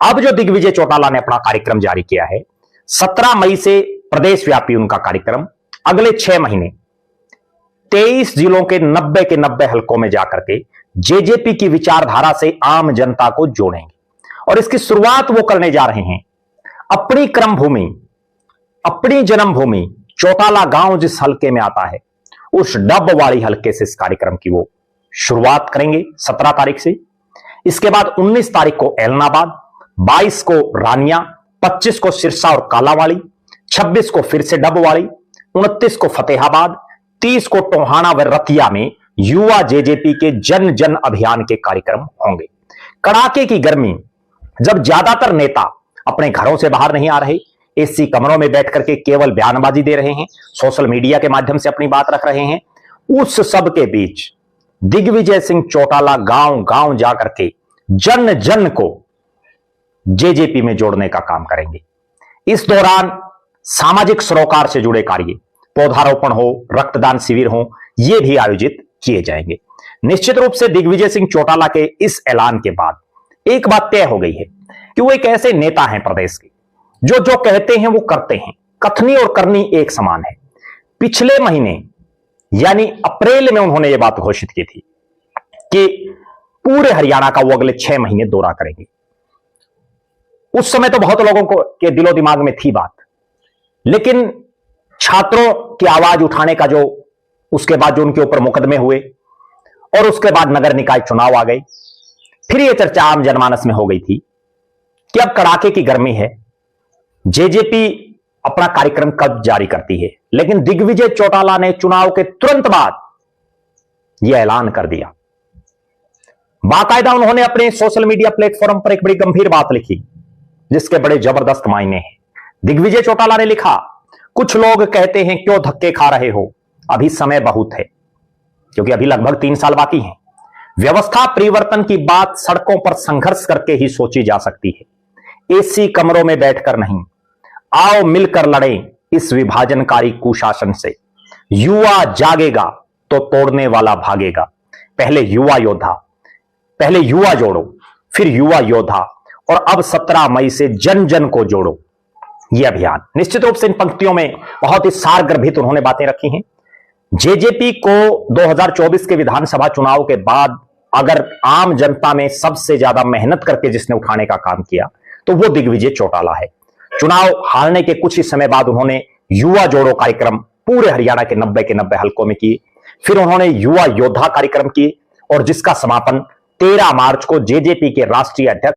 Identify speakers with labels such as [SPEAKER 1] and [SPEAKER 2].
[SPEAKER 1] अब जो दिग्विजय चौटाला ने अपना कार्यक्रम जारी किया है, 17 मई से प्रदेश व्यापी उनका कार्यक्रम, अगले 6 महीने 23 जिलों के 90 हलकों में जाकर के जेजेपी की विचारधारा से आम जनता को जोड़ेंगे। और इसकी शुरुआत वो करने जा रहे हैं अपनी कर्म भूमि, अपनी जन्मभूमि चौटाला गांव जिस हलके में आता है, उस डबवाड़ी हलके से इस कार्यक्रम की वो शुरुआत करेंगे 17 तारीख से। इसके बाद 19 तारीख को एलनाबाद, 22 को रानिया, 25 को सिरसा और कालावाड़ी, 26 को फिर से डबवाड़ी, 29 को फतेहाबाद, 30 को टोहाना व रतिया में युवा जेजेपी के जन जन अभियान के कार्यक्रम होंगे। कड़ाके की गर्मी, जब ज्यादातर नेता अपने घरों से बाहर नहीं आ रहे, एसी कमरों में बैठ करके केवल बयानबाजी दे रहे हैं, सोशल मीडिया के माध्यम से अपनी बात रख रहे हैं, उस सब के बीच दिग्विजय सिंह चौटाला गांव गांव जाकर के जन जन को जेजेपी में जोड़ने का काम करेंगे। इस दौरान सामाजिक सरोकार से जुड़े कार्य, पौधारोपण हो, रक्तदान शिविर हो, ये भी आयोजित किए जाएंगे। निश्चित रूप से दिग्विजय सिंह चौटाला के इस ऐलान के बाद एक बात तय हो गई है कि वो एक ऐसे नेता हैं प्रदेश के जो जो कहते हैं वो करते हैं। कथनी और करनी एक समान है। पिछले महीने यानी अप्रैल में उन्होंने ये बात घोषित की थी कि पूरे हरियाणा का वो अगले 6 महीने दौरा करेंगे। उस समय तो बहुत लोगों को के दिलो दिमाग में थी बात, लेकिन छात्रों की आवाज उठाने का जो उसके बाद जो उनके ऊपर मुकदमे हुए और उसके बाद नगर निकाय चुनाव आ गए, फिर यह चर्चा आम जनमानस में हो गई थी कि अब कड़ाके की गर्मी है, जेजेपी अपना कार्यक्रम कब जारी करती है। लेकिन दिग्विजय चौटाला ने चुनाव के तुरंत बाद यह ऐलान कर दिया। बाकायदा उन्होंने अपने सोशल मीडिया प्लेटफॉर्म पर एक बड़ी गंभीर बात लिखी जिसके बड़े जबरदस्त मायने हैं। दिग्विजय चौटाला ने लिखा, कुछ लोग कहते हैं क्यों धक्के खा रहे हो, अभी समय बहुत है, क्योंकि अभी लगभग 3 साल बाकी हैं। व्यवस्था परिवर्तन की बात सड़कों पर संघर्ष करके ही सोची जा सकती है, एसी कमरों में बैठकर नहीं। आओ मिलकर लड़ें इस विभाजनकारी कुशासन से। युवा जागेगा तो तोड़ने वाला भागेगा। पहले युवा योद्धा, पहले युवा जोड़ो, फिर युवा योद्धा, और अब 17 मई से जन जन को जोड़ो, यह अभियान। निश्चित रूप से इन पंक्तियों में बहुत ही सारगर्भित उन्होंने बातें रखी हैं। जेजेपी को 2024 के विधानसभा चुनाव के बाद अगर आम जनता में सबसे ज्यादा मेहनत करके जिसने उठाने का काम किया तो वो दिग्विजय चौटाला है। चुनाव हारने के कुछ ही समय बाद उन्होंने युवा जोड़ो कार्यक्रम पूरे हरियाणा के 90 हलकों में किए। फिर उन्होंने युवा योद्धा कार्यक्रम किए और जिसका समापन 13 मार्च को जेजेपी के राष्ट्रीय अध्यक्ष